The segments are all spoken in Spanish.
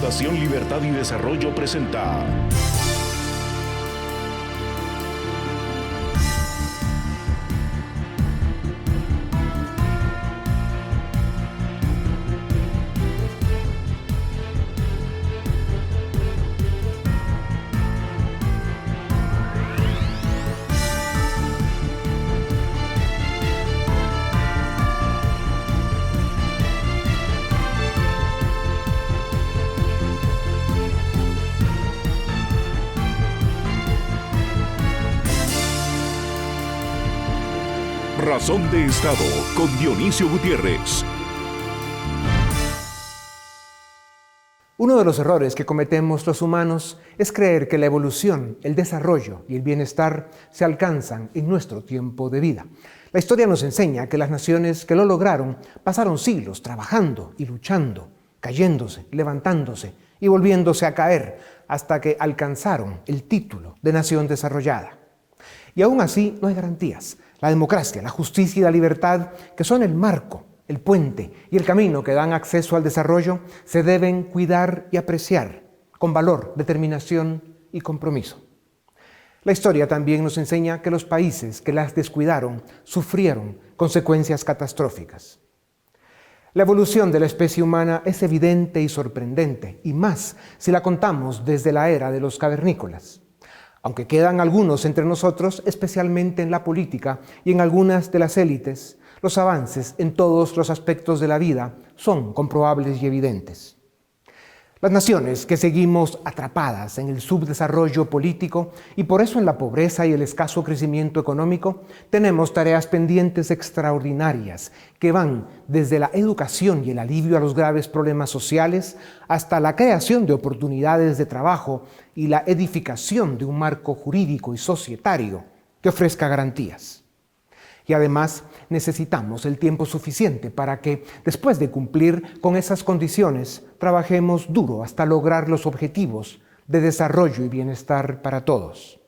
Fundación Libertad y Desarrollo presenta Razón de Estado con Dionisio Gutiérrez. Uno de los errores que cometemos los humanos es creer que la evolución, el desarrollo y el bienestar se alcanzan en nuestro tiempo de vida. La historia nos enseña que las naciones que lo lograron pasaron siglos trabajando y luchando, cayéndose, levantándose y volviéndose a caer hasta que alcanzaron el título de nación desarrollada. Y aún así no hay garantías. La democracia, la justicia y la libertad, que son el marco, el puente y el camino que dan acceso al desarrollo, se deben cuidar y apreciar con valor, determinación y compromiso. La historia también nos enseña que los países que las descuidaron sufrieron consecuencias catastróficas. La evolución de la especie humana es evidente y sorprendente, y más si la contamos desde la era de los cavernícolas. Aunque quedan algunos entre nosotros, especialmente en la política y en algunas de las élites, los avances en todos los aspectos de la vida son comprobables y evidentes. Las naciones que seguimos atrapadas en el subdesarrollo político y por eso en la pobreza y el escaso crecimiento económico, tenemos tareas pendientes extraordinarias que van desde la educación y el alivio a los graves problemas sociales hasta la creación de oportunidades de trabajo y la edificación de un marco jurídico y societario que ofrezca garantías. Y además necesitamos el tiempo suficiente para que, después de cumplir con esas condiciones, trabajemos duro hasta lograr los objetivos de desarrollo y bienestar para todos.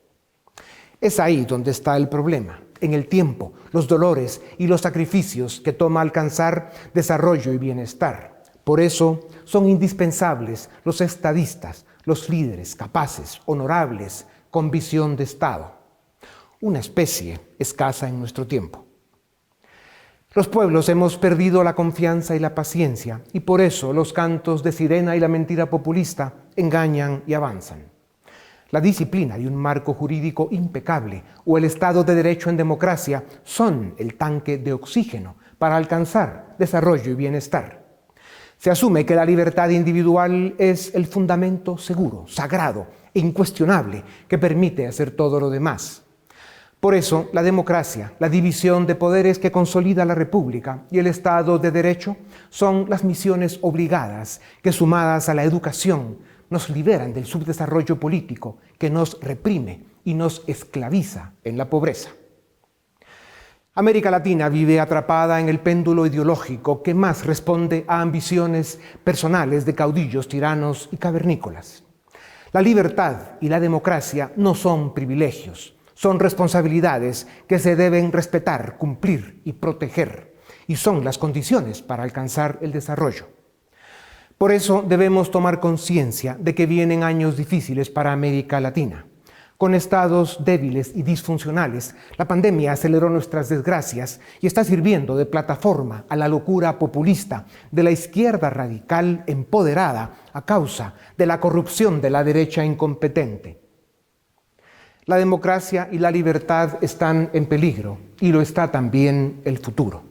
Es ahí donde está el problema, en el tiempo, los dolores y los sacrificios que toma alcanzar desarrollo y bienestar. Por eso son indispensables los estadistas, los líderes capaces, honorables, con visión de Estado. Una especie escasa en nuestro tiempo. Los pueblos hemos perdido la confianza y la paciencia, y por eso los cantos de sirena y la mentira populista engañan y avanzan. La disciplina y un marco jurídico impecable o el Estado de Derecho en democracia son el tanque de oxígeno para alcanzar desarrollo y bienestar. Se asume que la libertad individual es el fundamento seguro, sagrado e incuestionable que permite hacer todo lo demás. Por eso, la democracia, la división de poderes que consolida la República y el Estado de Derecho son las misiones obligadas que, sumadas a la educación, nos liberan del subdesarrollo político que nos reprime y nos esclaviza en la pobreza. América Latina vive atrapada en el péndulo ideológico que más responde a ambiciones personales de caudillos tiranos y cavernícolas. La libertad y la democracia no son privilegios. Son responsabilidades que se deben respetar, cumplir y proteger, y son las condiciones para alcanzar el desarrollo. Por eso debemos tomar conciencia de que vienen años difíciles para América Latina. Con estados débiles y disfuncionales, la pandemia aceleró nuestras desgracias y está sirviendo de plataforma a la locura populista de la izquierda radical empoderada a causa de la corrupción de la derecha incompetente. La democracia y la libertad están en peligro y lo está también el futuro.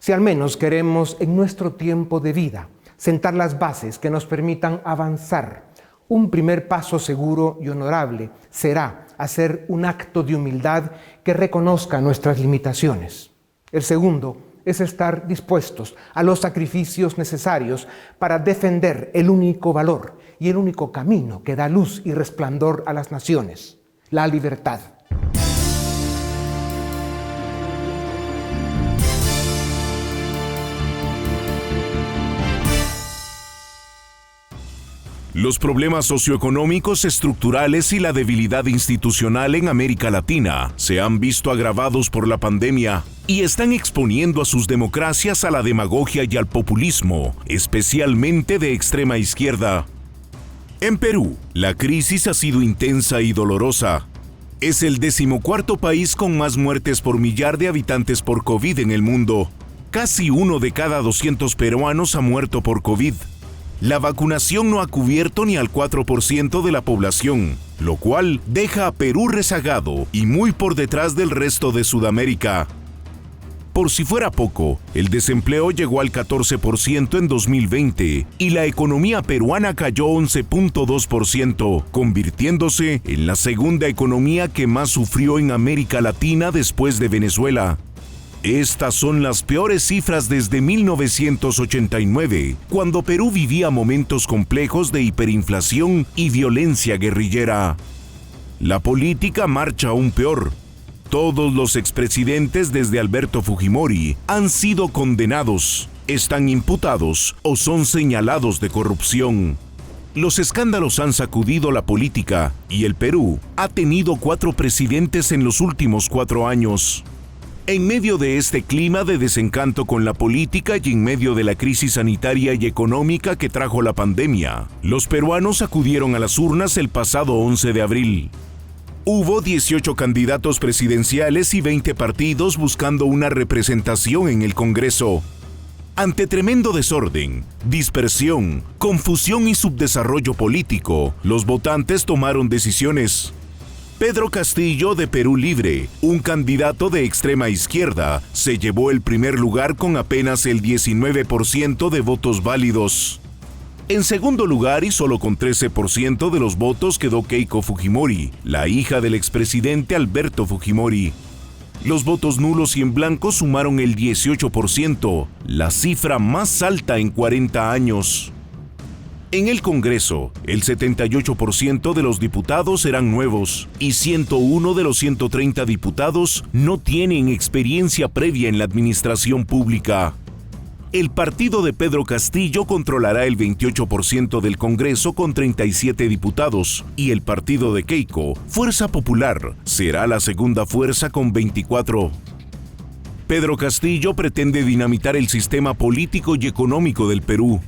Si al menos queremos en nuestro tiempo de vida sentar las bases que nos permitan avanzar, un primer paso seguro y honorable será hacer un acto de humildad que reconozca nuestras limitaciones. El segundo es estar dispuestos a los sacrificios necesarios para defender el único valor y el único camino que da luz y resplandor a las naciones. La libertad. Los problemas socioeconómicos, estructurales y la debilidad institucional en América Latina se han visto agravados por la pandemia y están exponiendo a sus democracias a la demagogia y al populismo, especialmente de extrema izquierda, En Perú, la crisis ha sido intensa y dolorosa. Es el 14º país con más muertes por millar de habitantes por COVID en el mundo. Casi 1 de cada 200 peruanos ha muerto por COVID. La vacunación no ha cubierto ni al 4% de la población, lo cual deja a Perú rezagado y muy por detrás del resto de Sudamérica. Por si fuera poco, el desempleo llegó al 14% en 2020 y la economía peruana cayó 11.2%, convirtiéndose en la segunda economía que más sufrió en América Latina después de Venezuela. Estas son las peores cifras desde 1989, cuando Perú vivía momentos complejos de hiperinflación y violencia guerrillera. La política marcha aún peor. Todos los expresidentes desde Alberto Fujimori han sido condenados, están imputados o son señalados de corrupción. Los escándalos han sacudido la política y el Perú ha tenido 4 presidentes en los últimos 4 años. En medio de este clima de desencanto con la política y en medio de la crisis sanitaria y económica que trajo la pandemia, los peruanos acudieron a las urnas el pasado 11 de abril. Hubo 18 candidatos presidenciales y 20 partidos buscando una representación en el Congreso. Ante tremendo desorden, dispersión, confusión y subdesarrollo político, los votantes tomaron decisiones. Pedro Castillo de Perú Libre, un candidato de extrema izquierda, se llevó el primer lugar con apenas el 19% de votos válidos. En segundo lugar y solo con 13% de los votos quedó Keiko Fujimori, la hija del expresidente Alberto Fujimori. Los votos nulos y en blanco sumaron el 18%, la cifra más alta en 40 años. En el Congreso, el 78% de los diputados eran nuevos y 101 de los 130 diputados no tienen experiencia previa en la administración pública. El partido de Pedro Castillo controlará el 28% del Congreso con 37 diputados y el partido de Keiko, Fuerza Popular, será la segunda fuerza con 24. Pedro Castillo pretende dinamitar el sistema político y económico del Perú.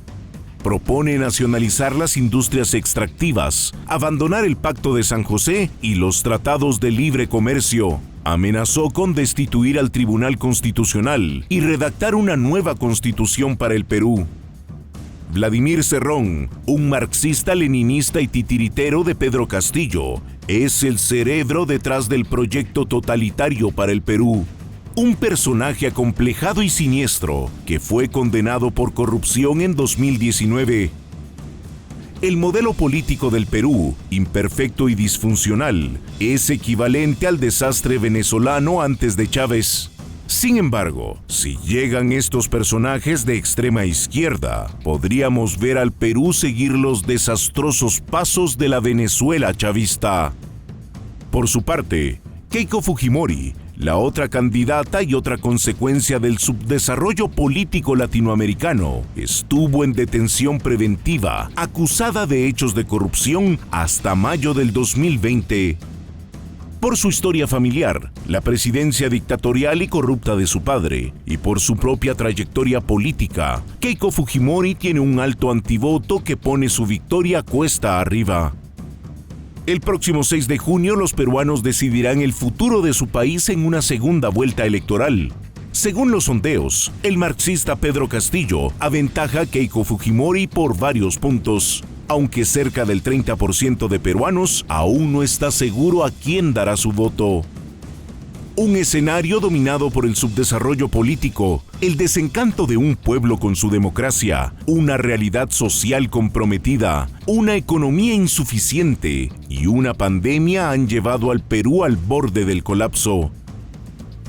Propone nacionalizar las industrias extractivas, abandonar el Pacto de San José y los tratados de libre comercio. Amenazó con destituir al Tribunal Constitucional y redactar una nueva constitución para el Perú. Vladimir Cerrón, un marxista-leninista y titiritero de Pedro Castillo, es el cerebro detrás del proyecto totalitario para el Perú. Un personaje acomplejado y siniestro que fue condenado por corrupción en 2019. El modelo político del Perú, imperfecto y disfuncional, es equivalente al desastre venezolano antes de Chávez. Sin embargo, si llegan estos personajes de extrema izquierda, podríamos ver al Perú seguir los desastrosos pasos de la Venezuela chavista. Por su parte, Keiko Fujimori, la otra candidata y otra consecuencia del subdesarrollo político latinoamericano, estuvo en detención preventiva, acusada de hechos de corrupción hasta mayo del 2020. Por su historia familiar, la presidencia dictatorial y corrupta de su padre, y por su propia trayectoria política, Keiko Fujimori tiene un alto antivoto que pone su victoria cuesta arriba. El próximo 6 de junio los peruanos decidirán el futuro de su país en una segunda vuelta electoral. Según los sondeos, el marxista Pedro Castillo aventaja a Keiko Fujimori por varios puntos, aunque cerca del 30% de peruanos aún no está seguro a quién dará su voto. Un escenario dominado por el subdesarrollo político, el desencanto de un pueblo con su democracia, una realidad social comprometida, una economía insuficiente y una pandemia han llevado al Perú al borde del colapso.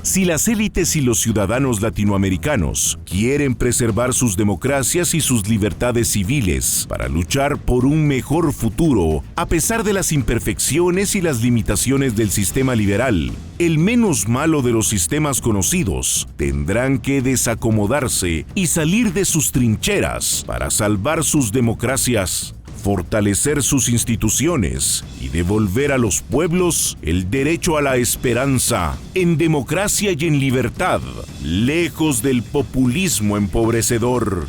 Si las élites y los ciudadanos latinoamericanos quieren preservar sus democracias y sus libertades civiles para luchar por un mejor futuro, a pesar de las imperfecciones y las limitaciones del sistema liberal, el menos malo de los sistemas conocidos, tendrán que desacomodarse y salir de sus trincheras para salvar sus democracias, fortalecer sus instituciones y devolver a los pueblos el derecho a la esperanza, en democracia y en libertad, lejos del populismo empobrecedor.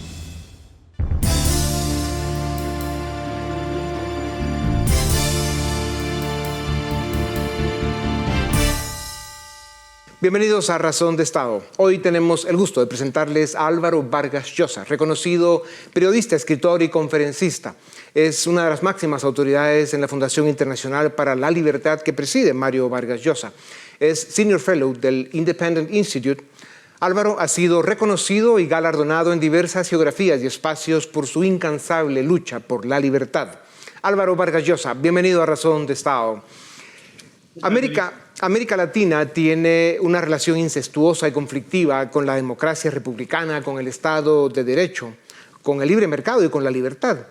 Bienvenidos a Razón de Estado. Hoy tenemos el gusto de presentarles a Álvaro Vargas Llosa, reconocido periodista, escritor y conferencista. Es una de las máximas autoridades en la Fundación Internacional para la Libertad que preside Mario Vargas Llosa. Es Senior Fellow del Independent Institute. Álvaro ha sido reconocido y galardonado en diversas geografías y espacios por su incansable lucha por la libertad. Álvaro Vargas Llosa, bienvenido a Razón de Estado. América Latina tiene una relación incestuosa y conflictiva con la democracia republicana, con el Estado de Derecho, con el libre mercado y con la libertad.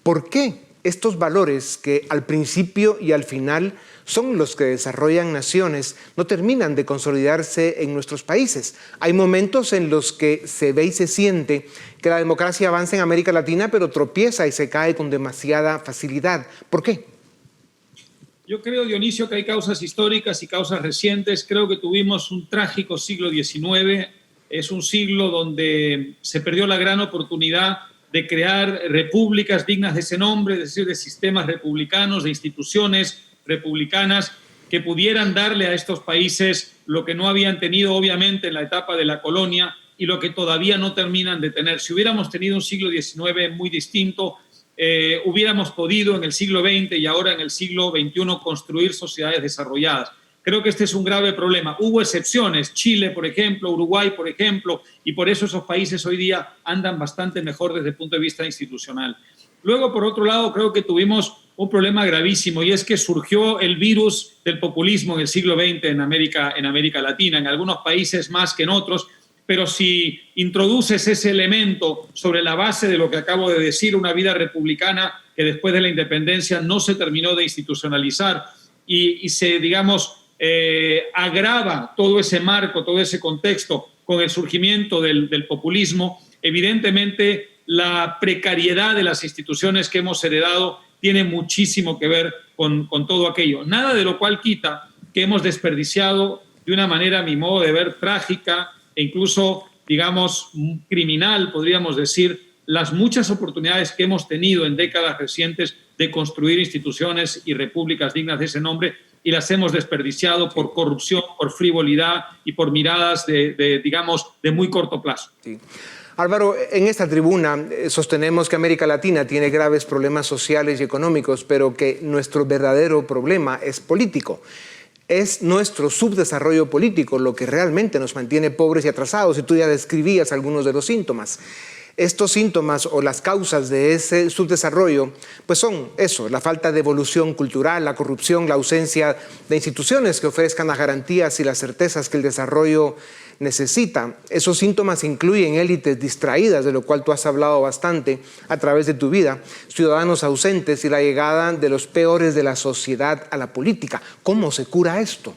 ¿Por qué estos valores que al principio y al final son los que desarrollan naciones no terminan de consolidarse en nuestros países? Hay momentos en los que se ve y se siente que la democracia avanza en América Latina, pero tropieza y se cae con demasiada facilidad. ¿Por qué? Yo creo, Dionisio, que hay causas históricas y causas recientes. Creo que tuvimos un trágico siglo XIX. Es un siglo donde se perdió la gran oportunidad de crear repúblicas dignas de ese nombre, es decir, de sistemas republicanos, de instituciones republicanas que pudieran darle a estos países lo que no habían tenido, obviamente, en la etapa de la colonia y lo que todavía no terminan de tener. Si hubiéramos tenido un siglo XIX muy distinto, hubiéramos podido en el siglo XX y ahora en el siglo XXI construir sociedades desarrolladas. Creo que este es un grave problema. Hubo excepciones, Chile, por ejemplo, Uruguay, por ejemplo, y por eso esos países hoy día andan bastante mejor desde el punto de vista institucional. Luego, por otro lado, creo que tuvimos un problema gravísimo y es que surgió el virus del populismo en el siglo XX en América Latina, en algunos países más que en otros. Pero si introduces ese elemento sobre la base de lo que acabo de decir, una vida republicana que después de la independencia no se terminó de institucionalizar y se, digamos, agrava todo ese marco, todo ese contexto con el surgimiento del populismo, evidentemente la precariedad de las instituciones que hemos heredado tiene muchísimo que ver con todo aquello. Nada de lo cual quita que hemos desperdiciado de una manera, a mi modo de ver, trágica, e incluso, digamos, criminal, podríamos decir, las muchas oportunidades que hemos tenido en décadas recientes de construir instituciones y repúblicas dignas de ese nombre y las hemos desperdiciado por corrupción, por frivolidad y por miradas digamos, de muy corto plazo. Sí. Álvaro, en esta tribuna sostenemos que América Latina tiene graves problemas sociales y económicos, pero que nuestro verdadero problema es político. Es nuestro subdesarrollo político lo que realmente nos mantiene pobres y atrasados, y tú ya describías algunos de los síntomas. Estos síntomas o las causas de ese subdesarrollo pues son eso, la falta de evolución cultural, la corrupción, la ausencia de instituciones que ofrezcan las garantías y las certezas que el desarrollo necesita. Esos síntomas incluyen élites distraídas, de lo cual tú has hablado bastante a través de tu vida, ciudadanos ausentes y la llegada de los peores de la sociedad a la política. ¿Cómo se cura esto?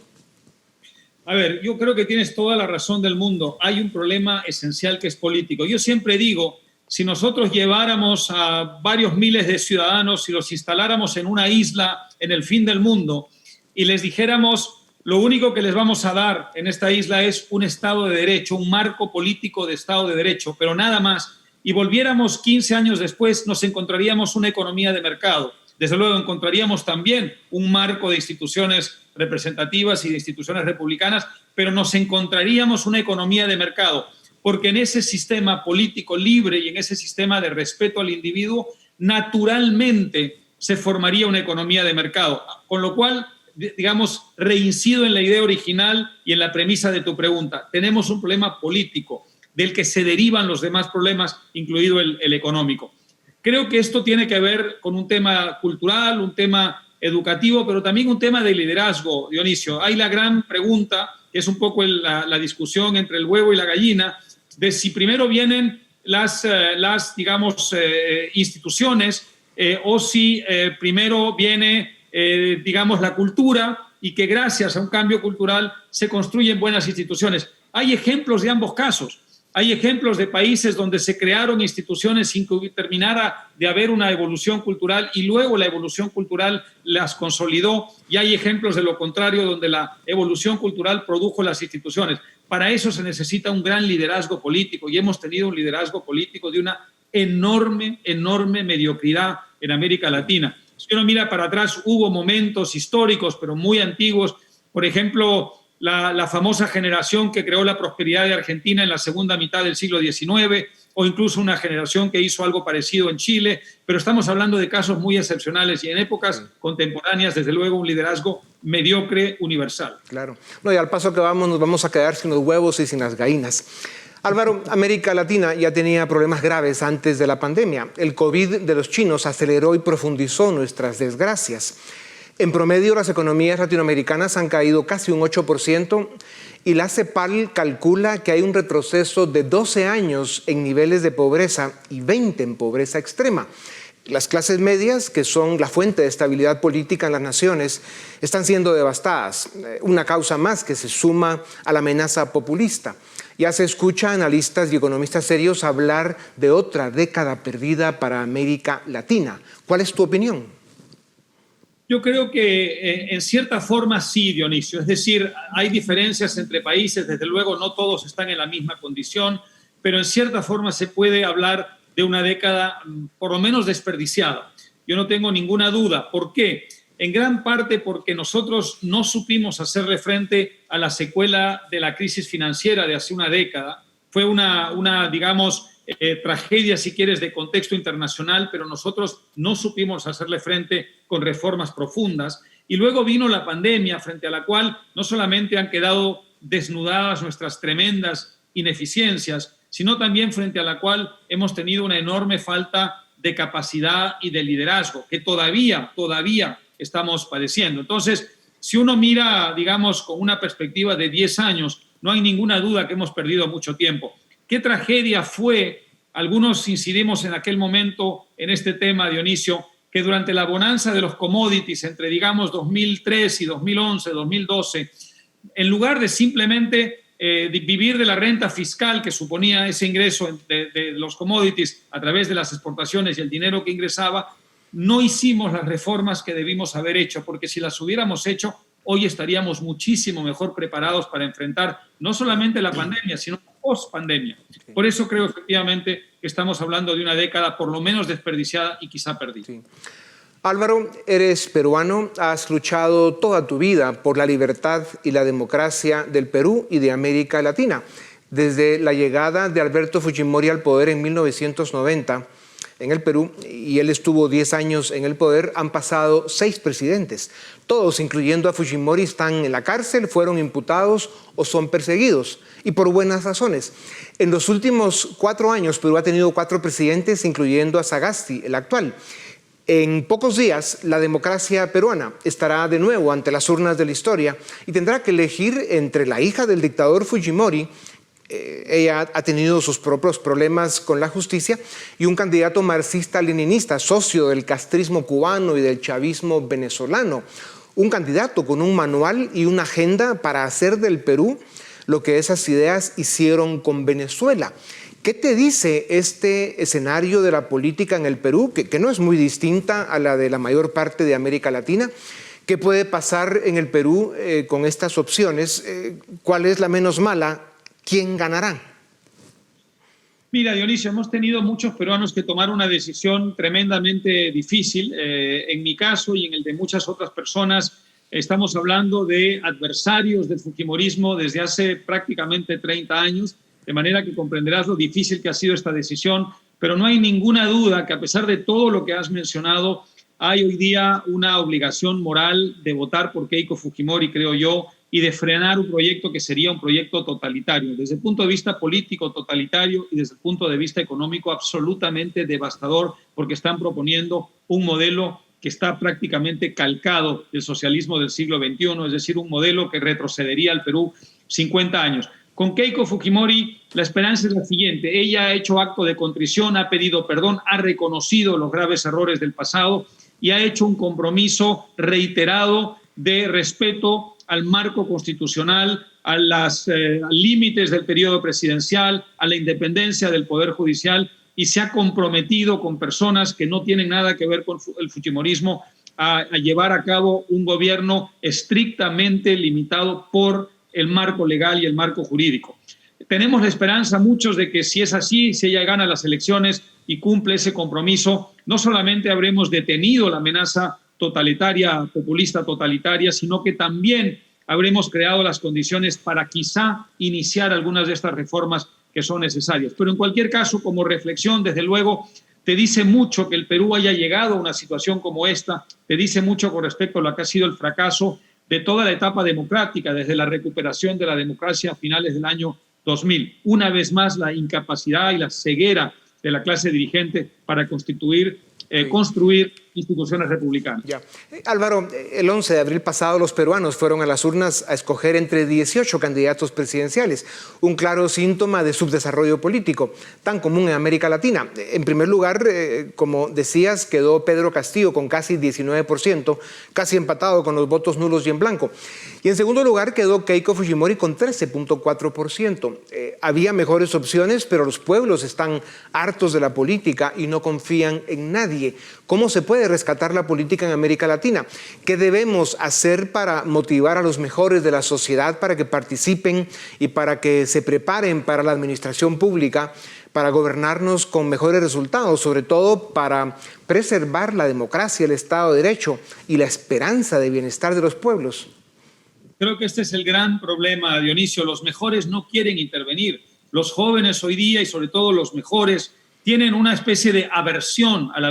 A ver, yo creo que tienes toda la razón del mundo. Hay un problema esencial que es político. Yo siempre digo, si nosotros lleváramos a varios miles de ciudadanos y los instaláramos en una isla en el fin del mundo y les dijéramos, lo único que les vamos a dar en esta isla es un Estado de Derecho, un marco político de Estado de Derecho, pero nada más, y volviéramos 15 años después, nos encontraríamos una economía de mercado. Desde luego encontraríamos también un marco de instituciones representativas y de instituciones republicanas, pero nos encontraríamos una economía de mercado, porque en ese sistema político libre y en ese sistema de respeto al individuo, naturalmente se formaría una economía de mercado, con lo cual, digamos, reincido en la idea original y en la premisa de tu pregunta. Tenemos un problema político del que se derivan los demás problemas, incluido el económico. Creo que esto tiene que ver con un tema cultural, un tema educativo, pero también un tema de liderazgo, Dionisio. Hay la gran pregunta, que es un poco la discusión entre el huevo y la gallina, de si primero vienen las digamos, instituciones o si primero viene, digamos, la cultura y que gracias a un cambio cultural se construyen buenas instituciones. Hay ejemplos de ambos casos. Hay ejemplos de países donde se crearon instituciones sin que terminara de haber una evolución cultural y luego la evolución cultural las consolidó, y hay ejemplos de lo contrario donde la evolución cultural produjo las instituciones. Para eso se necesita un gran liderazgo político y hemos tenido un liderazgo político de una enorme mediocridad en América Latina. Si uno mira para atrás, hubo momentos históricos, pero muy antiguos. Por ejemplo, la famosa generación que creó la prosperidad de Argentina en la segunda mitad del siglo XIX, o incluso una generación que hizo algo parecido en Chile, pero estamos hablando de casos muy excepcionales y en épocas contemporáneas, desde luego, un liderazgo mediocre universal. Claro. No, y al paso que vamos, nos vamos a quedar sin los huevos y sin las gallinas. Álvaro, América Latina ya tenía problemas graves antes de la pandemia. El COVID de los chinos aceleró y profundizó nuestras desgracias. En promedio, las economías latinoamericanas han caído casi un 8% y la CEPAL calcula que hay un retroceso de 12 años en niveles de pobreza y 20 en pobreza extrema. Las clases medias, que son la fuente de estabilidad política en las naciones, están siendo devastadas. Una causa más que se suma a la amenaza populista. Ya se escucha a analistas y economistas serios hablar de otra década perdida para América Latina. ¿Cuál es tu opinión? Yo creo que en cierta forma sí, Dionisio. Es decir, hay diferencias entre países, desde luego no todos están en la misma condición, pero en cierta forma se puede hablar de una década por lo menos desperdiciada. Yo no tengo ninguna duda. ¿Por qué? En gran parte porque nosotros no supimos hacerle frente a la secuela de la crisis financiera de hace una década. Fue una digamos, tragedia, si quieres, de contexto internacional, pero nosotros no supimos hacerle frente con reformas profundas. Y luego vino la pandemia, frente a la cual no solamente han quedado desnudadas nuestras tremendas ineficiencias, sino también frente a la cual hemos tenido una enorme falta de capacidad y de liderazgo, que todavía estamos padeciendo. Entonces, si uno mira, digamos, con una perspectiva de 10 años, no hay ninguna duda que hemos perdido mucho tiempo. ¿Qué tragedia fue? Algunos incidimos en aquel momento en este tema, Dionisio, que durante la bonanza de los commodities entre, digamos, 2003 y 2011, 2012, en lugar de simplemente vivir de la renta fiscal que suponía ese ingreso de los commodities a través de las exportaciones y el dinero que ingresaba, no hicimos las reformas que debimos haber hecho, porque si las hubiéramos hecho, hoy estaríamos muchísimo mejor preparados para enfrentar no solamente la pandemia, sino la post-pandemia. Por eso creo efectivamente que estamos hablando de una década por lo menos desperdiciada y quizá perdida. Sí. Álvaro, eres peruano, has luchado toda tu vida por la libertad y la democracia del Perú y de América Latina. Desde la llegada de Alberto Fujimori al poder en 1990 en el Perú, y él estuvo 10 años en el poder, han pasado 6 presidentes. Todos, incluyendo a Fujimori, están en la cárcel, fueron imputados o son perseguidos, y por buenas razones. En los últimos 4 años, Perú ha tenido 4 presidentes, incluyendo a Sagasti, el actual. En pocos días, la democracia peruana estará de nuevo ante las urnas de la historia y tendrá que elegir entre la hija del dictador Fujimori, ella ha tenido sus propios problemas con la justicia, y un candidato marxista-leninista, socio del castrismo cubano y del chavismo venezolano. Un candidato con un manual y una agenda para hacer del Perú lo que esas ideas hicieron con Venezuela. ¿Qué te dice este escenario de la política en el Perú, que no es muy distinta a la de la mayor parte de América Latina? ¿Qué puede pasar en el Perú con estas opciones? ¿Cuál es la menos mala? ¿Quién ganará? Mira, Dionisio, hemos tenido muchos peruanos que tomar una decisión tremendamente difícil. En mi caso y en el de muchas otras personas, estamos hablando de adversarios del fujimorismo desde hace prácticamente 30 años, de manera que comprenderás lo difícil que ha sido esta decisión, pero no hay ninguna duda que a pesar de todo lo que has mencionado, hay hoy día una obligación moral de votar por Keiko Fujimori, creo yo, y de frenar un proyecto que sería un proyecto totalitario, desde el punto de vista político totalitario y desde el punto de vista económico absolutamente devastador, porque están proponiendo un modelo que está prácticamente calcado del socialismo del siglo XXI, es decir, un modelo que retrocedería al Perú 50 años. Con Keiko Fujimori la esperanza es la siguiente: ella ha hecho acto de contrición, ha pedido perdón, ha reconocido los graves errores del pasado y ha hecho un compromiso reiterado de respeto al marco constitucional, a los límites del periodo presidencial, a la independencia del Poder Judicial, y se ha comprometido con personas que no tienen nada que ver con el fujimorismo a llevar a cabo un gobierno estrictamente limitado por el marco legal y el marco jurídico. Tenemos la esperanza muchos de que si es así, si ella gana las elecciones y cumple ese compromiso, no solamente habremos detenido la amenaza totalitaria, populista totalitaria, sino que también habremos creado las condiciones para quizá iniciar algunas de estas reformas que son necesarias. Pero en cualquier caso, como reflexión, desde luego, te dice mucho que el Perú haya llegado a una situación como esta, te dice mucho con respecto a lo que ha sido el fracaso de toda la etapa democrática, desde la recuperación de la democracia a finales del año 2000. Una vez más, la incapacidad y la ceguera de la clase dirigente para construir instituciones republicanas. Ya. Álvaro, el 11 de abril pasado los peruanos fueron a las urnas a escoger entre 18 candidatos presidenciales, un claro síntoma de subdesarrollo político, tan común en América Latina. En primer lugar, como decías, quedó Pedro Castillo con casi 19%, casi empatado con los votos nulos y en blanco. Y en segundo lugar quedó Keiko Fujimori con 13.4%. Había mejores opciones, pero los pueblos están hartos de la política y no confían en nadie. ¿Cómo se puede rescatar la política en América Latina? ¿Qué debemos hacer para motivar a los mejores de la sociedad para que participen y para que se preparen para la administración pública, para gobernarnos con mejores resultados, sobre todo para preservar la democracia, el Estado de Derecho y la esperanza de bienestar de los pueblos? Creo que este es el gran problema, Dionisio. Los mejores no quieren intervenir. Los jóvenes hoy día, y sobre todo los mejores, tienen una especie de aversión a la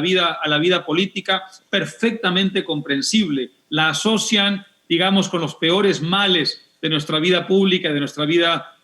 vida política perfectamente comprensible. La asocian, digamos, con los peores males de nuestra vida pública, de nuestra vida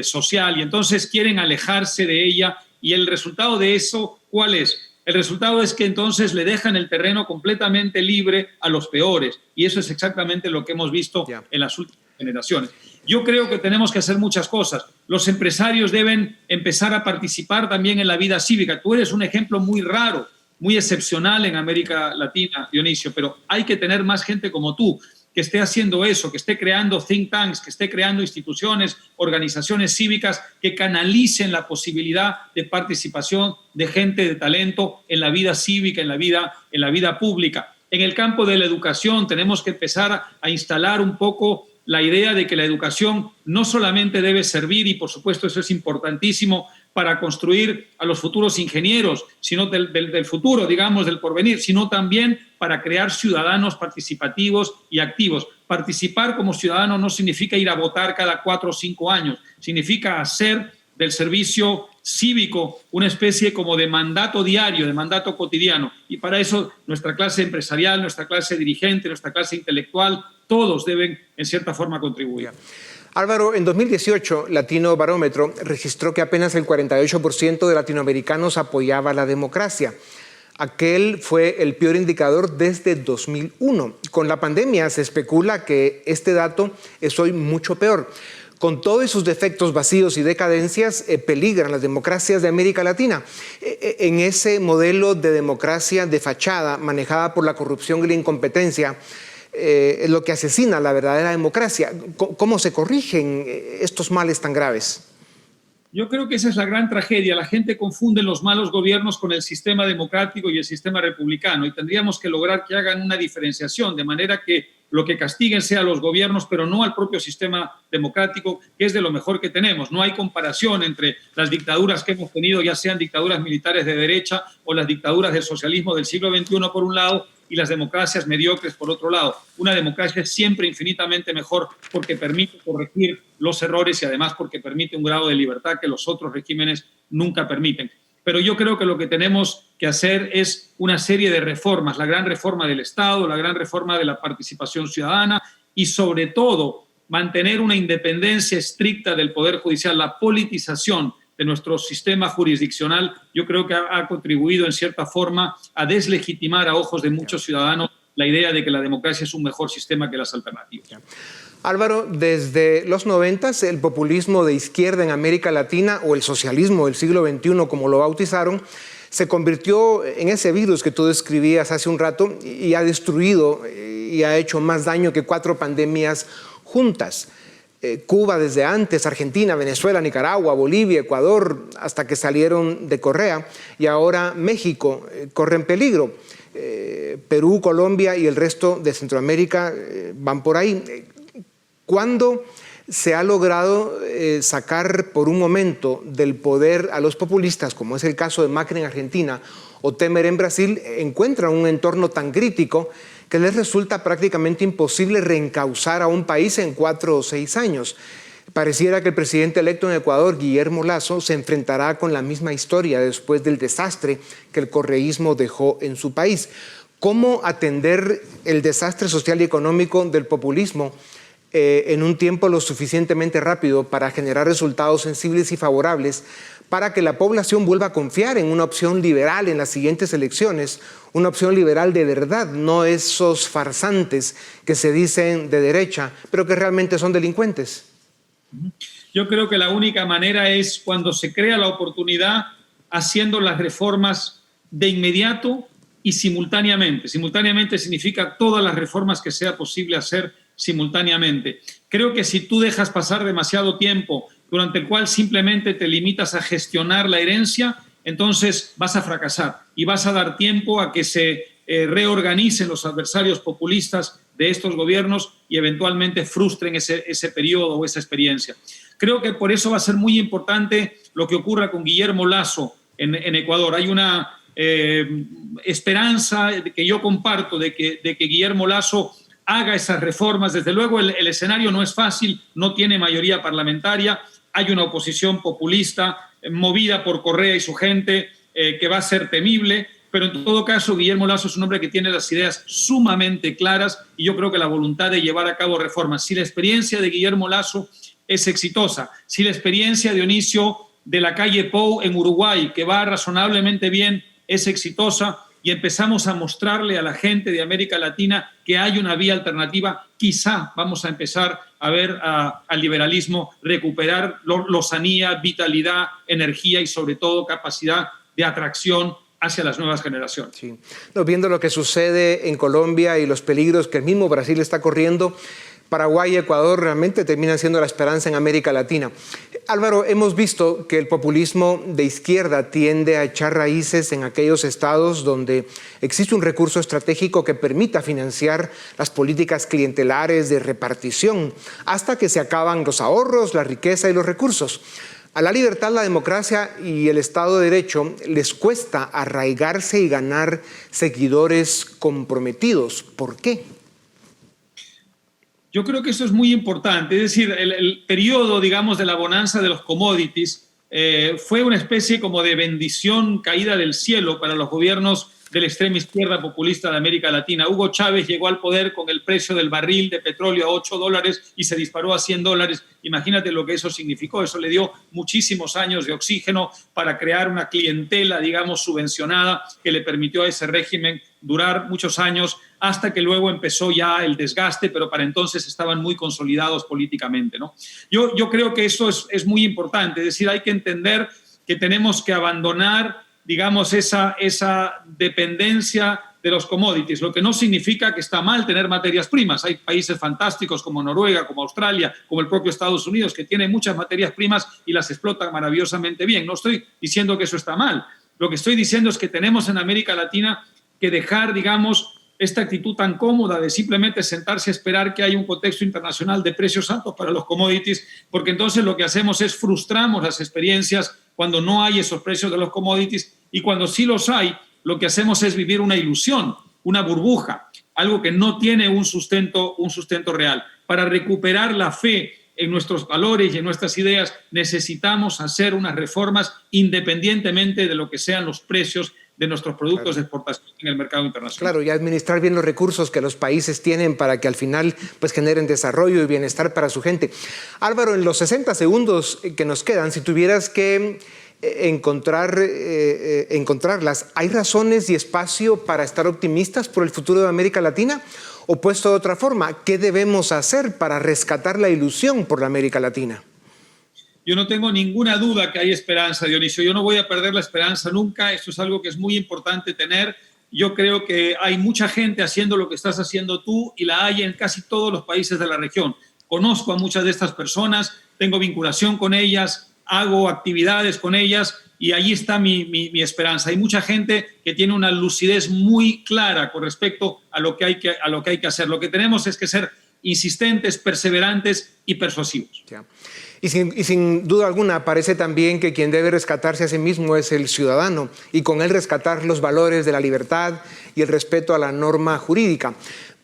social, y entonces quieren alejarse de ella. Y el resultado de eso, ¿cuál es? El resultado es que entonces le dejan el terreno completamente libre a los peores, y eso es exactamente lo que hemos visto en las últimas generaciones. Yo creo que tenemos que hacer muchas cosas. Los empresarios deben empezar a participar también en la vida cívica. Tú eres un ejemplo muy raro, muy excepcional en América Latina, Dionisio, pero hay que tener más gente como tú, que esté haciendo eso, que esté creando think tanks, que esté creando instituciones, organizaciones cívicas que canalicen la posibilidad de participación de gente de talento en la vida cívica, en la vida pública. En el campo de la educación tenemos que empezar a instalar un poco la idea de que la educación no solamente debe servir, y por supuesto eso es importantísimo, para construir a los futuros ingenieros, sino del futuro, digamos, del porvenir, sino también para crear ciudadanos participativos y activos. Participar como ciudadano no significa ir a votar cada 4 o 5 años, significa hacer del servicio cívico una especie como de mandato diario, de mandato cotidiano. Y para eso nuestra clase empresarial, nuestra clase dirigente, nuestra clase intelectual, todos deben en cierta forma contribuir. Álvaro, en 2018, Latino Barómetro registró que apenas el 48% de latinoamericanos apoyaba la democracia. Aquel fue el peor indicador desde 2001. Con la pandemia se especula que este dato es hoy mucho peor. Con todos sus defectos, vacíos y decadencias, peligran las democracias de América Latina. En ese modelo de democracia de fachada, manejada por la corrupción y la incompetencia, es lo que asesina la verdadera democracia. ¿Cómo se corrigen estos males tan graves? Yo creo que esa es la gran tragedia. La gente confunde los malos gobiernos con el sistema democrático y el sistema republicano, y tendríamos que lograr que hagan una diferenciación, de manera que lo que castiguen sea a los gobiernos, pero no al propio sistema democrático, que es de lo mejor que tenemos. No hay comparación entre las dictaduras que hemos tenido, ya sean dictaduras militares de derecha o las dictaduras del socialismo del siglo XXI por un lado, y las democracias mediocres por otro lado. Una democracia es siempre infinitamente mejor porque permite corregir los errores y además porque permite un grado de libertad que los otros regímenes nunca permiten. Pero yo creo que lo que tenemos que hacer es una serie de reformas, la gran reforma del Estado, la gran reforma de la participación ciudadana y sobre todo mantener una independencia estricta del Poder Judicial. La politización de nuestro sistema jurisdiccional, yo creo que ha contribuido en cierta forma a deslegitimar a ojos de muchos ciudadanos la idea de que la democracia es un mejor sistema que las alternativas. Álvaro, desde los 90 el populismo de izquierda en América Latina, o el socialismo del siglo XXI, como lo bautizaron, se convirtió en ese virus que tú describías hace un rato y ha destruido y ha hecho más daño que 4 pandemias juntas. Cuba desde antes, Argentina, Venezuela, Nicaragua, Bolivia, Ecuador, hasta que salieron de Correa, y ahora México corre en peligro. Perú, Colombia y el resto de Centroamérica van por ahí. ¿Cuándo se ha logrado sacar por un momento del poder a los populistas, como es el caso de Macri en Argentina o Temer en Brasil, encuentran un entorno tan crítico que les resulta prácticamente imposible reencauzar a un país en 4 o 6 años. Pareciera que el presidente electo en Ecuador, Guillermo Lasso, se enfrentará con la misma historia después del desastre que el correísmo dejó en su país. ¿Cómo atender el desastre social y económico del populismo en un tiempo lo suficientemente rápido para generar resultados sensibles y favorables para que la población vuelva a confiar en una opción liberal en las siguientes elecciones, una opción liberal de verdad, no esos farsantes que se dicen de derecha, pero que realmente son delincuentes? Yo creo que la única manera es cuando se crea la oportunidad, haciendo las reformas de inmediato y simultáneamente. Simultáneamente significa todas las reformas que sea posible hacer simultáneamente. Creo que si tú dejas pasar demasiado tiempo durante el cual simplemente te limitas a gestionar la herencia, entonces vas a fracasar y vas a dar tiempo a que se reorganicen los adversarios populistas de estos gobiernos y eventualmente frustren ese periodo o esa experiencia. Creo que por eso va a ser muy importante lo que ocurra con Guillermo Lasso en Ecuador. Hay una esperanza que yo comparto de que Guillermo Lasso haga esas reformas. Desde luego el escenario no es fácil, no tiene mayoría parlamentaria, hay una oposición populista movida por Correa y su gente que va a ser temible, pero en todo caso Guillermo Lasso es un hombre que tiene las ideas sumamente claras y yo creo que la voluntad de llevar a cabo reformas. Si la experiencia de Guillermo Lasso es exitosa, si la experiencia de Dionisio de la calle Pou en Uruguay, que va razonablemente bien, es exitosa, y empezamos a mostrarle a la gente de América Latina que hay una vía alternativa, quizá vamos a empezar a ver al liberalismo recuperar lozanía, vitalidad, energía y sobre todo capacidad de atracción hacia las nuevas generaciones. Sí. No, viendo lo que sucede en Colombia y los peligros que el mismo Brasil está corriendo, Paraguay y Ecuador realmente terminan siendo la esperanza en América Latina. Álvaro, hemos visto que el populismo de izquierda tiende a echar raíces en aquellos estados donde existe un recurso estratégico que permita financiar las políticas clientelares de repartición, hasta que se acaban los ahorros, la riqueza y los recursos. A la libertad, la democracia y el Estado de Derecho les cuesta arraigarse y ganar seguidores comprometidos. ¿Por qué? Yo creo que eso es muy importante. Es decir, el periodo, digamos, de la bonanza de los commodities fue una especie como de bendición caída del cielo para los gobiernos de la extrema izquierda populista de América Latina. Hugo Chávez llegó al poder con el precio del barril de petróleo a $8 y se disparó a $100. Imagínate lo que eso significó. Eso le dio muchísimos años de oxígeno para crear una clientela, digamos, subvencionada que le permitió a ese régimen durar muchos años hasta que luego empezó ya el desgaste, pero para entonces estaban muy consolidados políticamente, ¿no? Yo creo que eso es muy importante. Es decir, hay que entender que tenemos que abandonar, digamos, esa dependencia de los commodities, lo que no significa que está mal tener materias primas. Hay países fantásticos como Noruega, como Australia, como el propio Estados Unidos, que tienen muchas materias primas y las explotan maravillosamente bien. No estoy diciendo que eso está mal. Lo que estoy diciendo es que tenemos en América Latina que dejar, digamos, esta actitud tan cómoda de simplemente sentarse a esperar que haya un contexto internacional de precios altos para los commodities, porque entonces lo que hacemos es frustramos las experiencias cuando no hay esos precios de los commodities, y cuando sí los hay, lo que hacemos es vivir una ilusión, una burbuja, algo que no tiene un sustento real. Para recuperar la fe en nuestros valores y en nuestras ideas, necesitamos hacer unas reformas independientemente de lo que sean los precios de nuestros productos de exportación en el mercado internacional. Claro, y administrar bien los recursos que los países tienen para que al final pues generen desarrollo y bienestar para su gente. Álvaro, en los 60 segundos que nos quedan, si tuvieras que encontrarlas, ¿hay razones y espacio para estar optimistas por el futuro de América Latina? O puesto de otra forma, ¿qué debemos hacer para rescatar la ilusión por la América Latina? Yo no tengo ninguna duda que hay esperanza, Dionisio. Yo no voy a perder la esperanza nunca. Esto es algo que es muy importante tener. Yo creo que hay mucha gente haciendo lo que estás haciendo tú y la hay en casi todos los países de la región. Conozco a muchas de estas personas, tengo vinculación con ellas, hago actividades con ellas y allí está mi esperanza. Hay mucha gente que tiene una lucidez muy clara con respecto a lo que hay que hacer. Lo que tenemos es que ser insistentes, perseverantes y persuasivos. Ya. Y sin duda alguna parece también que quien debe rescatarse a sí mismo es el ciudadano y con él rescatar los valores de la libertad y el respeto a la norma jurídica.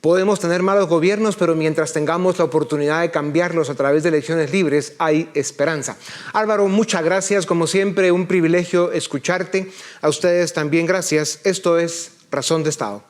Podemos tener malos gobiernos, pero mientras tengamos la oportunidad de cambiarlos a través de elecciones libres, hay esperanza. Álvaro, muchas gracias. Como siempre, un privilegio escucharte. A ustedes también gracias. Esto es Razón de Estado.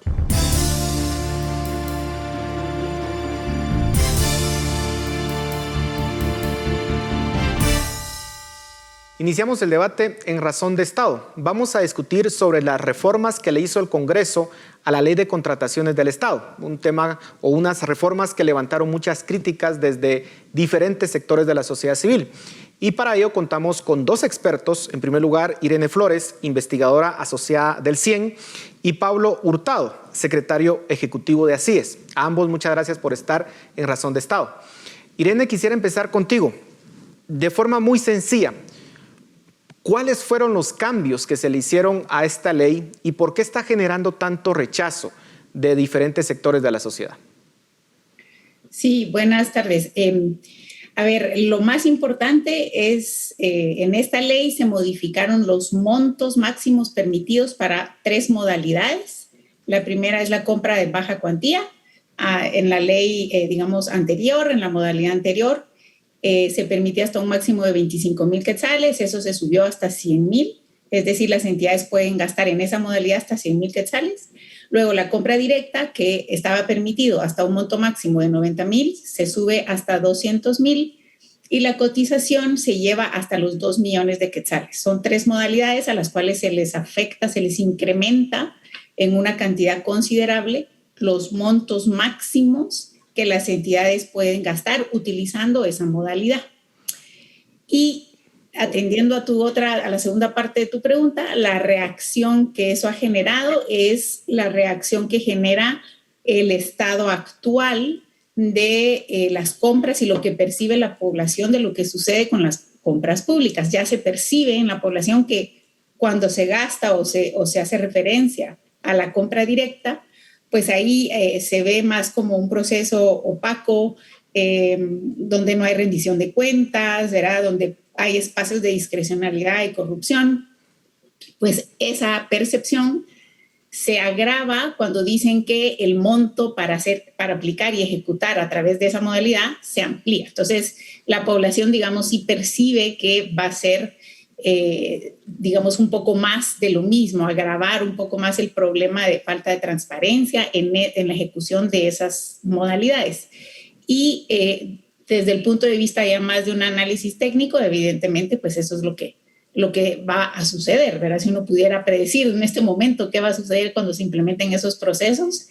Iniciamos el debate en Razón de Estado. Vamos a discutir sobre las reformas que le hizo el Congreso a la Ley de Contrataciones del Estado, un tema o unas reformas que levantaron muchas críticas desde diferentes sectores de la sociedad civil. Y para ello contamos con dos expertos. En primer lugar, Irene Flores, investigadora asociada del CIEN, y Pablo Hurtado, secretario ejecutivo de ACIES. A ambos muchas gracias por estar en Razón de Estado. Irene, quisiera empezar contigo. De forma muy sencilla, ¿cuáles fueron los cambios que se le hicieron a esta ley y por qué está generando tanto rechazo de diferentes sectores de la sociedad? Sí, buenas tardes. A ver, lo más importante es, en esta ley se modificaron los montos máximos permitidos para 3 modalidades. La primera es la compra de baja cuantía. En la ley, anterior, en la modalidad anterior, se permitía hasta un máximo de 25,000 quetzales, eso se subió hasta 100,000, es decir, las entidades pueden gastar en esa modalidad hasta 100,000 quetzales. Luego la compra directa, que estaba permitido hasta un monto máximo de 90,000, se sube hasta 200,000 y la cotización se lleva hasta los 2 millones de quetzales. Son 3 modalidades a las cuales se les afecta, se les incrementa en una cantidad considerable los montos máximos que las entidades pueden gastar utilizando esa modalidad. Y atendiendo a la segunda parte de tu pregunta, la reacción que eso ha generado es la reacción que genera el estado actual de las compras y lo que percibe la población de lo que sucede con las compras públicas. Ya se percibe en la población que cuando se gasta o se hace referencia a la compra directa, pues ahí se ve más como un proceso opaco, donde no hay rendición de cuentas, ¿verdad? Donde hay espacios de discrecionalidad y corrupción. Pues esa percepción se agrava cuando dicen que el monto para aplicar y ejecutar a través de esa modalidad se amplía. Entonces, la población, sí percibe que va a ser un poco más de lo mismo, agravar un poco más el problema de falta de transparencia en la ejecución de esas modalidades. Y desde el punto de vista ya más de un análisis técnico, evidentemente, pues eso es lo que va a suceder, ¿verdad? Si uno pudiera predecir en este momento qué va a suceder cuando se implementen esos procesos,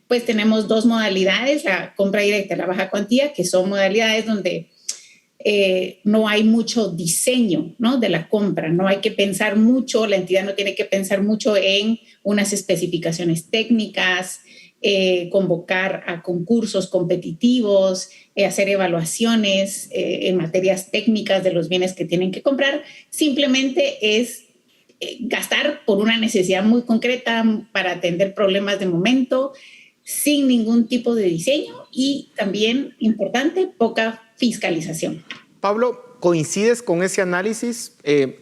pues tenemos 2 modalidades, la compra directa y la baja cuantía, que son modalidades donde no hay mucho diseño, ¿no?, de la compra, no hay que pensar mucho, la entidad no tiene que pensar mucho en unas especificaciones técnicas, convocar a concursos competitivos, hacer evaluaciones en materias técnicas de los bienes que tienen que comprar. Simplemente es gastar por una necesidad muy concreta para atender problemas de momento, sin ningún tipo de diseño y también, importante, poca fiscalización. Pablo, ¿coincides con ese análisis?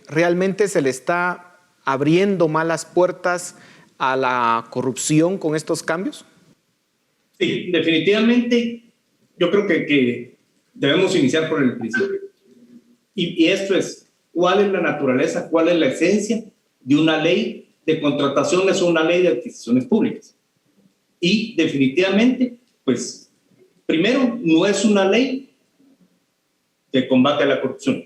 ¿Realmente se le está abriendo más las puertas a la corrupción con estos cambios? Sí, definitivamente yo creo que debemos iniciar por el principio. Y esto es, ¿cuál es la naturaleza, cuál es la esencia de una ley de contrataciones o una ley de adquisiciones públicas? Y definitivamente, pues, primero, no es una ley de combate a la corrupción.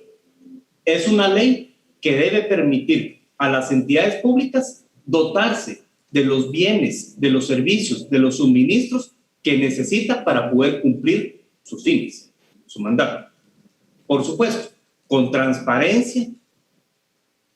Es una ley que debe permitir a las entidades públicas dotarse de los bienes, de los servicios, de los suministros que necesita para poder cumplir sus fines, su mandato. Por supuesto, con transparencia,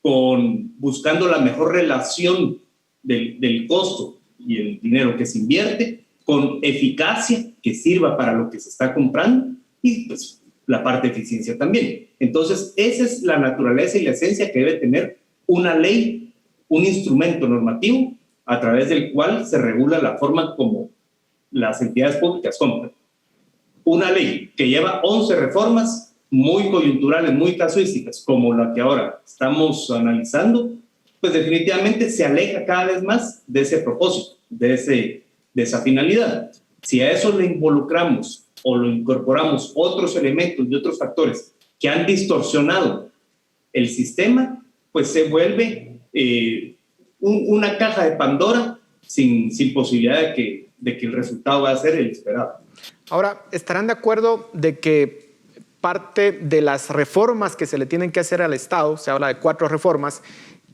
buscando la mejor relación del costo y el dinero que se invierte, con eficacia que sirva para lo que se está comprando y pues la parte de eficiencia también. Entonces, esa es la naturaleza y la esencia que debe tener una ley, un instrumento normativo a través del cual se regula la forma como las entidades públicas compran. una ley que lleva 11 reformas muy coyunturales, muy casuísticas, como la que ahora estamos analizando, pues definitivamente se aleja cada vez más de ese propósito, de esa finalidad. Si a eso le involucramos o lo incorporamos otros elementos y otros factores que han distorsionado el sistema, pues se vuelve una caja de Pandora sin posibilidad de que el resultado va a ser el esperado. Ahora, ¿estarán de acuerdo de que parte de las reformas que se le tienen que hacer al Estado, se habla de 4 reformas,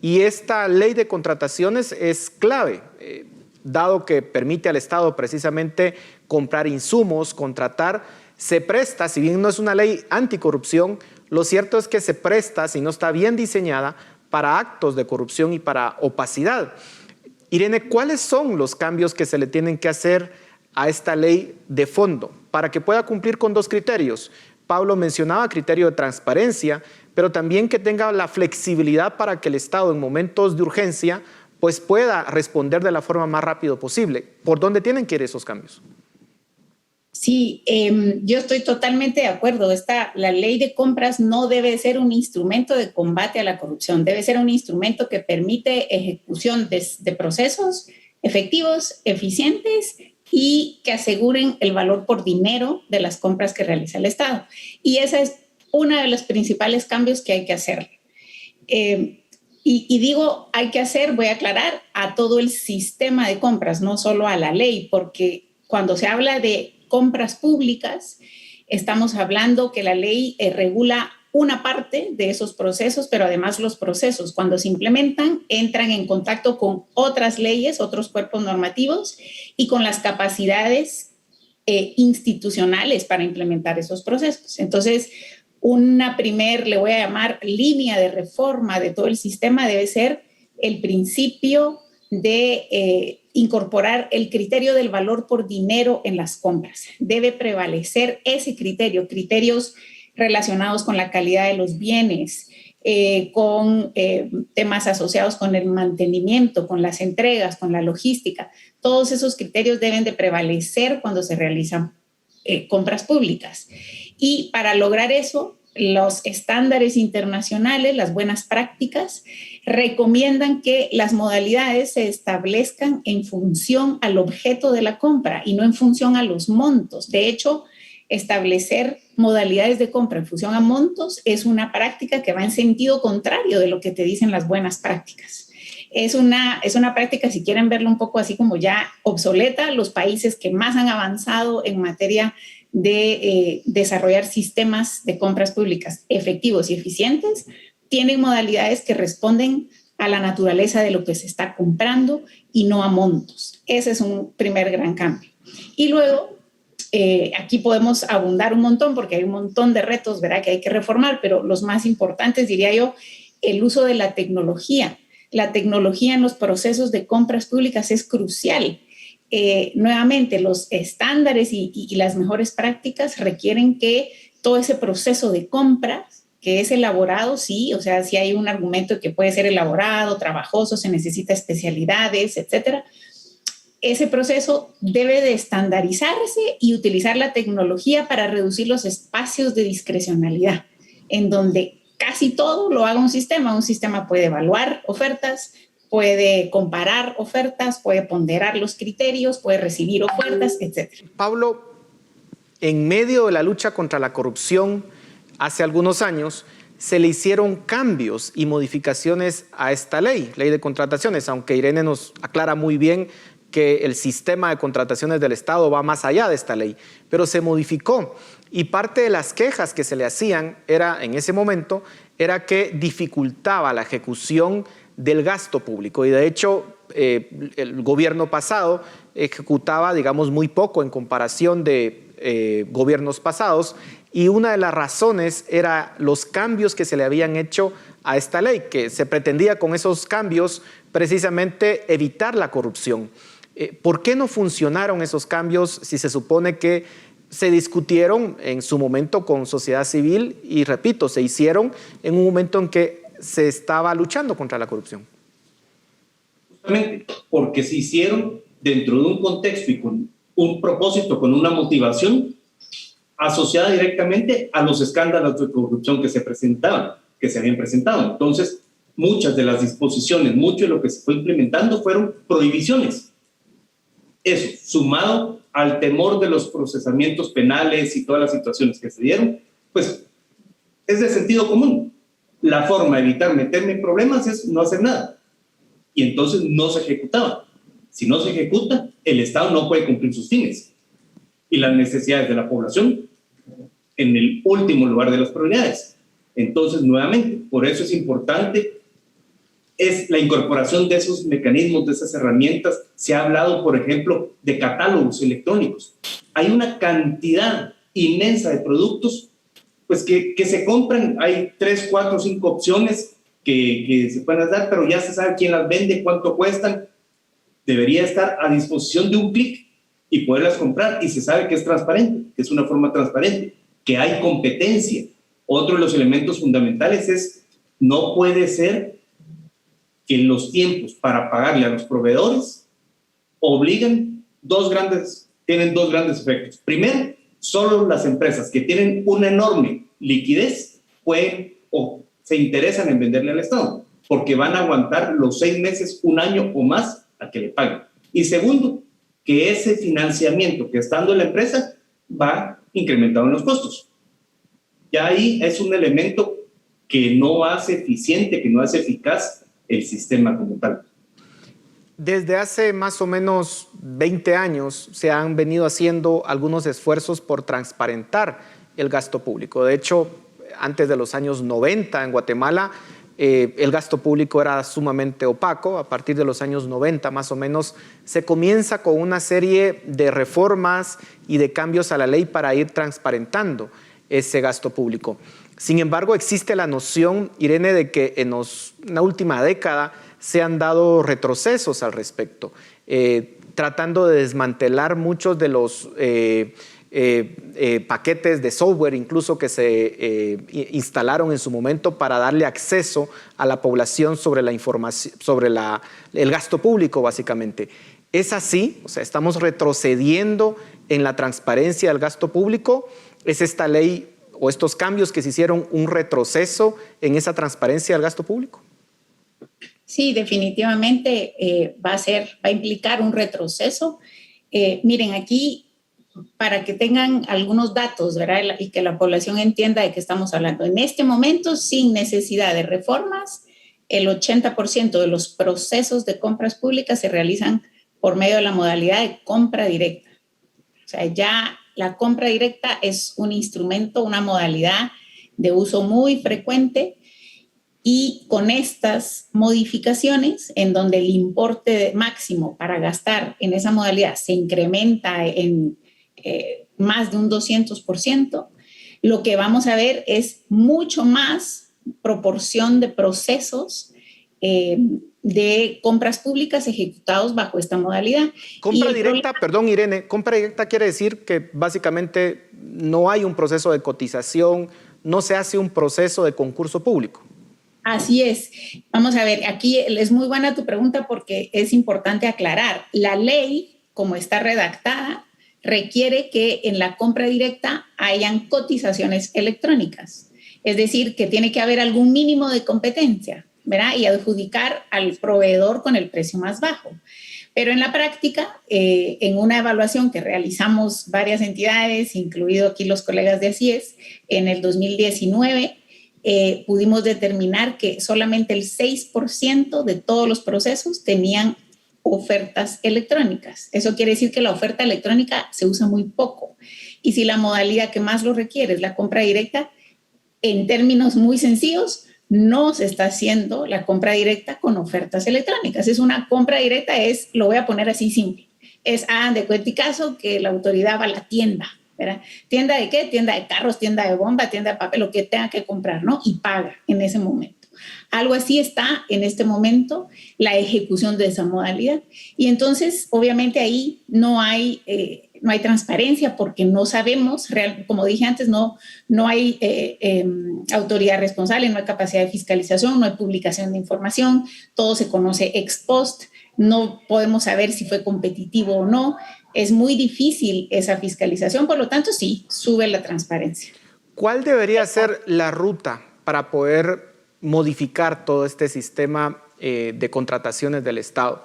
y esta ley de contrataciones es clave, dado que permite al Estado precisamente comprar insumos, contratar, se presta, si bien no es una ley anticorrupción, lo cierto es que se presta, si no está bien diseñada, para actos de corrupción y para opacidad. Irene, ¿cuáles son los cambios que se le tienen que hacer a esta ley de fondo para que pueda cumplir con 2 criterios? Pablo mencionaba criterio de transparencia, pero también que tenga la flexibilidad para que el Estado en momentos de urgencia pues pueda responder de la forma más rápido posible. ¿Por dónde tienen que ir esos cambios? Sí, yo estoy totalmente de acuerdo. La ley de compras no debe ser un instrumento de combate a la corrupción, debe ser un instrumento que permite ejecución de procesos efectivos, eficientes y que aseguren el valor por dinero de las compras que realiza el Estado. Y ese es uno de los principales cambios que hay que hacer. Y digo hay que hacer, voy a aclarar, a todo el sistema de compras, no solo a la ley, porque cuando se habla de compras públicas, estamos hablando que la ley regula una parte de esos procesos, pero además los procesos, cuando se implementan, entran en contacto con otras leyes, otros cuerpos normativos y con las capacidades institucionales para implementar esos procesos. Entonces, una le voy a llamar línea de reforma de todo el sistema debe ser el principio de incorporar el criterio del valor por dinero en las compras. Debe prevalecer ese criterio, criterios relacionados con la calidad de los bienes, con temas asociados con el mantenimiento, con las entregas, con la logística. Todos esos criterios deben de prevalecer cuando se realizan compras públicas. Y para lograr eso, los estándares internacionales, las buenas prácticas, recomiendan que las modalidades se establezcan en función al objeto de la compra y no en función a los montos. De hecho, establecer modalidades de compra en función a montos es una práctica que va en sentido contrario de lo que te dicen las buenas prácticas. Es una práctica, si quieren verlo un poco así como ya obsoleta, los países que más han avanzado en materia de desarrollar sistemas de compras públicas efectivos y eficientes, tienen modalidades que responden a la naturaleza de lo que se está comprando y no a montos. Ese es un primer gran cambio. Y luego, aquí podemos abundar un montón porque hay un montón de retos, ¿verdad?, que hay que reformar, pero los más importantes, diría yo, el uso de la tecnología. La tecnología en los procesos de compras públicas es crucial. Nuevamente, los estándares y las mejores prácticas requieren que todo ese proceso de compras, que es elaborado, sí, o sea, si hay un argumento que puede ser elaborado, trabajoso, se necesita especialidades, etcétera. Ese proceso debe de estandarizarse y utilizar la tecnología para reducir los espacios de discrecionalidad, en donde casi todo lo haga un sistema. Un sistema puede evaluar ofertas, puede comparar ofertas, puede ponderar los criterios, puede recibir ofertas, etc. Pablo, en medio de la lucha contra la corrupción, hace algunos años, se le hicieron cambios y modificaciones a esta ley de contrataciones, aunque Irene nos aclara muy bien que el sistema de contrataciones del Estado va más allá de esta ley, pero se modificó. Y parte de las quejas que se le hacían en ese momento era que dificultaba la ejecución del gasto público. Y de hecho, el gobierno pasado ejecutaba, digamos, muy poco en comparación de gobiernos pasados. Y una de las razones era los cambios que se le habían hecho a esta ley, que se pretendía con esos cambios precisamente evitar la corrupción. ¿Por qué no funcionaron esos cambios si se supone que se discutieron en su momento con sociedad civil y, repito, se hicieron en un momento en que se estaba luchando contra la corrupción? Justamente porque se hicieron dentro de un contexto y con un propósito, con una motivación asociada directamente a los escándalos de corrupción que se habían presentado. Entonces, muchas de las disposiciones, mucho de lo que se fue implementando fueron prohibiciones. Eso, sumado al temor de los procesamientos penales y todas las situaciones que se dieron, pues es de sentido común. La forma de evitar meterme en problemas es no hacer nada. Y entonces no se ejecutaba. Si no se ejecuta, el Estado no puede cumplir sus fines. Y las necesidades de la población en el último lugar de las prioridades. Entonces, nuevamente, por eso es importante es la incorporación de esos mecanismos, de esas herramientas. Se ha hablado, por ejemplo, de catálogos electrónicos. Hay una cantidad inmensa de productos pues que se compran. Hay 3, 4, 5 opciones que se pueden dar, pero ya se sabe quién las vende, cuánto cuestan. Debería estar a disposición de un clic y poderlas comprar, y se sabe que es transparente, que es una forma transparente, que hay competencia. Otro de los elementos fundamentales es, no puede ser que los tiempos para pagarle a los proveedores tienen dos grandes efectos. Primero, solo las empresas que tienen una enorme liquidez pueden o se interesan en venderle al Estado, porque van a aguantar los 6 meses, 1 año o más a que le paguen. Y segundo, que ese financiamiento que está dando la empresa va incrementado en los costos. Ya ahí es un elemento que no hace eficiente, que no hace eficaz el sistema como tal. Desde hace más o menos 20 años se han venido haciendo algunos esfuerzos por transparentar el gasto público. De hecho, antes de los años 90 en Guatemala, el gasto público era sumamente opaco. A partir de los años 90 más o menos se comienza con una serie de reformas y de cambios a la ley para ir transparentando ese gasto público. Sin embargo, existe la noción, Irene, de que en la última década se han dado retrocesos al respecto, tratando de desmantelar muchos de los paquetes de software incluso que se instalaron en su momento para darle acceso a la población sobre la información, sobre el gasto público, básicamente. ¿Es así? O sea, ¿estamos retrocediendo en la transparencia del gasto público? ¿Es esta ley o estos cambios que se hicieron un retroceso en esa transparencia del gasto público? Sí, definitivamente va a implicar un retroceso. Miren, aquí, para que tengan algunos datos, ¿verdad? Y que la población entienda de qué estamos hablando. En este momento, sin necesidad de reformas, el 80% de los procesos de compras públicas se realizan por medio de la modalidad de compra directa. O sea, ya la compra directa es un instrumento, una modalidad de uso muy frecuente, y con estas modificaciones, en donde el importe máximo para gastar en esa modalidad se incrementa en más de un 200%, lo que vamos a ver es mucho más proporción de procesos de compras públicas ejecutados bajo esta modalidad. Compra directa, perdón Irene, compra directa quiere decir que básicamente no hay un proceso de cotización, no se hace un proceso de concurso público. Así es. Vamos a ver, aquí es muy buena tu pregunta porque es importante aclarar. La ley, como está redactada, requiere que en la compra directa hayan cotizaciones electrónicas. Es decir, que tiene que haber algún mínimo de competencia, ¿verdad? Y adjudicar al proveedor con el precio más bajo. Pero en la práctica, en una evaluación que realizamos varias entidades, incluido aquí los colegas de ACIES, en el 2019, pudimos determinar que solamente el 6% de todos los procesos tenían ofertas electrónicas. Eso quiere decir que la oferta electrónica se usa muy poco. Y si la modalidad que más lo requiere es la compra directa, en términos muy sencillos, no se está haciendo la compra directa con ofertas electrónicas. Es una compra directa, lo voy a poner así simple. De cuenta y caso que la autoridad va a la tienda, ¿verdad? ¿Tienda de qué? Tienda de carros, tienda de bomba, tienda de papel, lo que tenga que comprar, ¿no? Y paga en ese momento. Algo así está en este momento la ejecución de esa modalidad. Y entonces, obviamente, ahí no hay transparencia porque no sabemos, como dije antes, no hay autoridad responsable, no hay capacidad de fiscalización, no hay publicación de información, todo se conoce ex post, no podemos saber si fue competitivo o no. es muy difícil esa fiscalización, por lo tanto sí, sube la transparencia. ¿Cuál debería ser la ruta para poder modificar todo este sistema de contrataciones del Estado?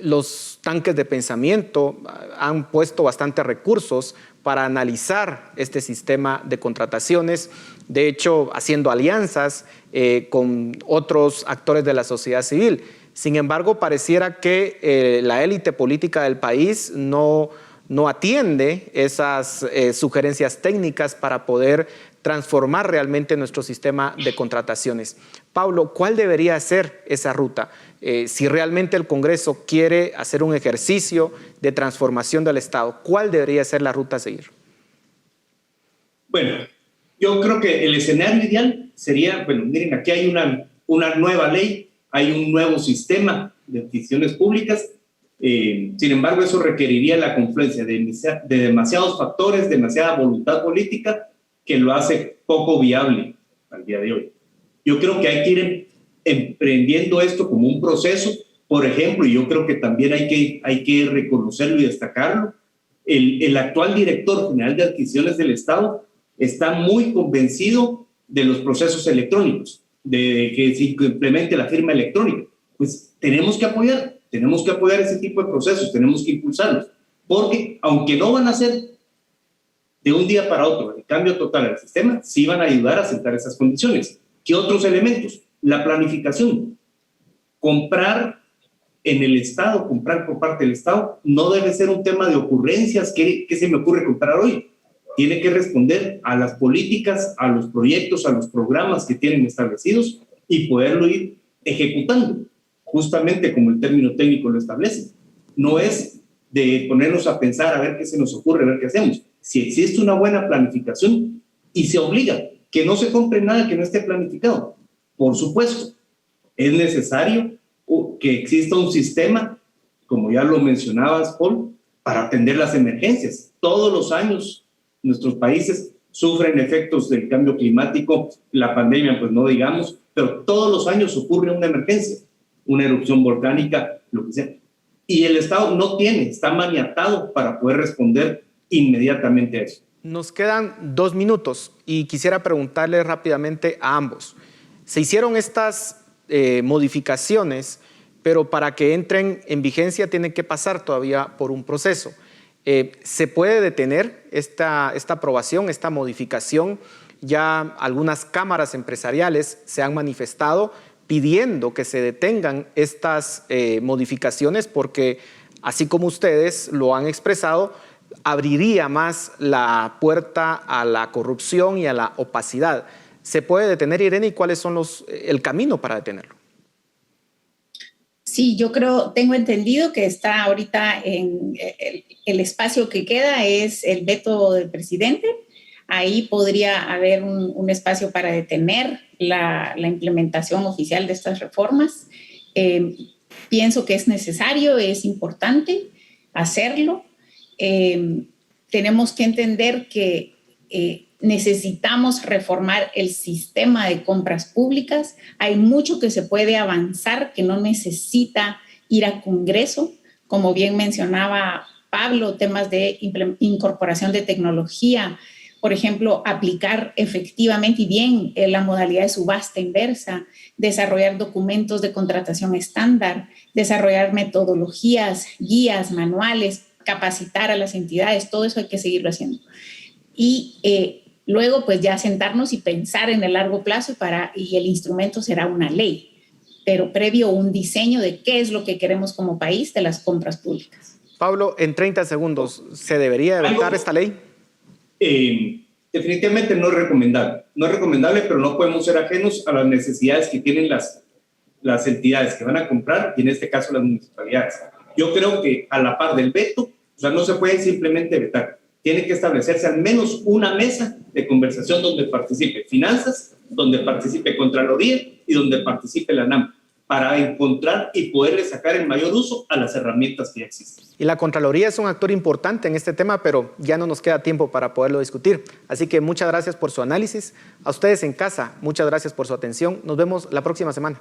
Los tanques de pensamiento han puesto bastantes recursos para analizar este sistema de contrataciones, de hecho haciendo alianzas con otros actores de la sociedad civil. Sin embargo, pareciera que la élite política del país no atiende esas sugerencias técnicas para poder transformar realmente nuestro sistema de contrataciones. Pablo, ¿cuál debería ser esa ruta? Si realmente el Congreso quiere hacer un ejercicio de transformación del Estado, ¿cuál debería ser la ruta a seguir? Bueno, yo creo que el escenario ideal sería, bueno, miren, aquí hay una nueva ley, hay un nuevo sistema de adquisiciones públicas. Sin embargo, eso requeriría la confluencia de demasiados factores, demasiada voluntad política, que lo hace poco viable al día de hoy. Yo creo que hay que ir emprendiendo esto como un proceso. Por ejemplo, y yo creo que también hay que reconocerlo y destacarlo, el actual director general de adquisiciones del Estado está muy convencido de los procesos electrónicos, de que se implemente la firma electrónica. Pues tenemos que apoyar ese tipo de procesos, tenemos que impulsarlos, porque aunque no van a ser de un día para otro el cambio total al sistema, sí van a ayudar a sentar esas condiciones. ¿Qué otros elementos? La planificación. Comprar en el Estado, comprar por parte del Estado, no debe ser un tema de ocurrencias. ¿Qué se me ocurre comprar hoy? Tiene que responder a las políticas, a los proyectos, a los programas que tienen establecidos y poderlo ir ejecutando, justamente como el término técnico lo establece. No es de ponernos a pensar a ver qué se nos ocurre, a ver qué hacemos. Si existe una buena planificación y se obliga que no se compre nada que no esté planificado, por supuesto, es necesario que exista un sistema, como ya lo mencionabas, Paul, para atender las emergencias. Todos los años nuestros países sufren efectos del cambio climático, la pandemia, pues no digamos, pero todos los años ocurre una emergencia, una erupción volcánica, lo que sea. Y el Estado no está maniatado para poder responder inmediatamente a eso. Nos quedan 2 minutos y quisiera preguntarle rápidamente a ambos. Se hicieron estas modificaciones, pero para que entren en vigencia tienen que pasar todavía por un proceso. ¿Se puede detener esta aprobación, esta modificación? Ya algunas cámaras empresariales se han manifestado pidiendo que se detengan estas modificaciones porque, así como ustedes lo han expresado, abriría más la puerta a la corrupción y a la opacidad. ¿Se puede detener, Irene, y cuáles son el camino para detenerlo? Sí, yo tengo entendido que está ahorita en el espacio que queda es el veto del presidente. Ahí podría haber un espacio para detener la implementación oficial de estas reformas. Pienso que es necesario, es importante hacerlo. Tenemos que entender que necesitamos reformar el sistema de compras públicas. Hay mucho que se puede avanzar que no necesita ir a Congreso. Como bien mencionaba Pablo, temas de incorporación de tecnología, por ejemplo, aplicar efectivamente y bien la modalidad de subasta inversa, desarrollar documentos de contratación estándar, desarrollar metodologías, guías, manuales, capacitar a las entidades, todo eso hay que seguirlo haciendo. Y luego pues ya sentarnos y pensar en el largo plazo y el instrumento será una ley, pero previo un diseño de qué es lo que queremos como país de las compras públicas. Pablo, en 30 segundos, ¿se debería vetar esta ley? Definitivamente no es recomendable. No es recomendable, pero no podemos ser ajenos a las necesidades que tienen las entidades que van a comprar y en este caso las municipalidades. Yo creo que a la par del veto, o sea, no se puede simplemente vetar. Tiene que establecerse al menos una mesa de conversación donde participe Finanzas, donde participe Contraloría y donde participe la ANAM, para encontrar y poderle sacar el mayor uso a las herramientas que ya existen. Y la Contraloría es un actor importante en este tema, pero ya no nos queda tiempo para poderlo discutir. Así que muchas gracias por su análisis. A ustedes en casa, muchas gracias por su atención. Nos vemos la próxima semana.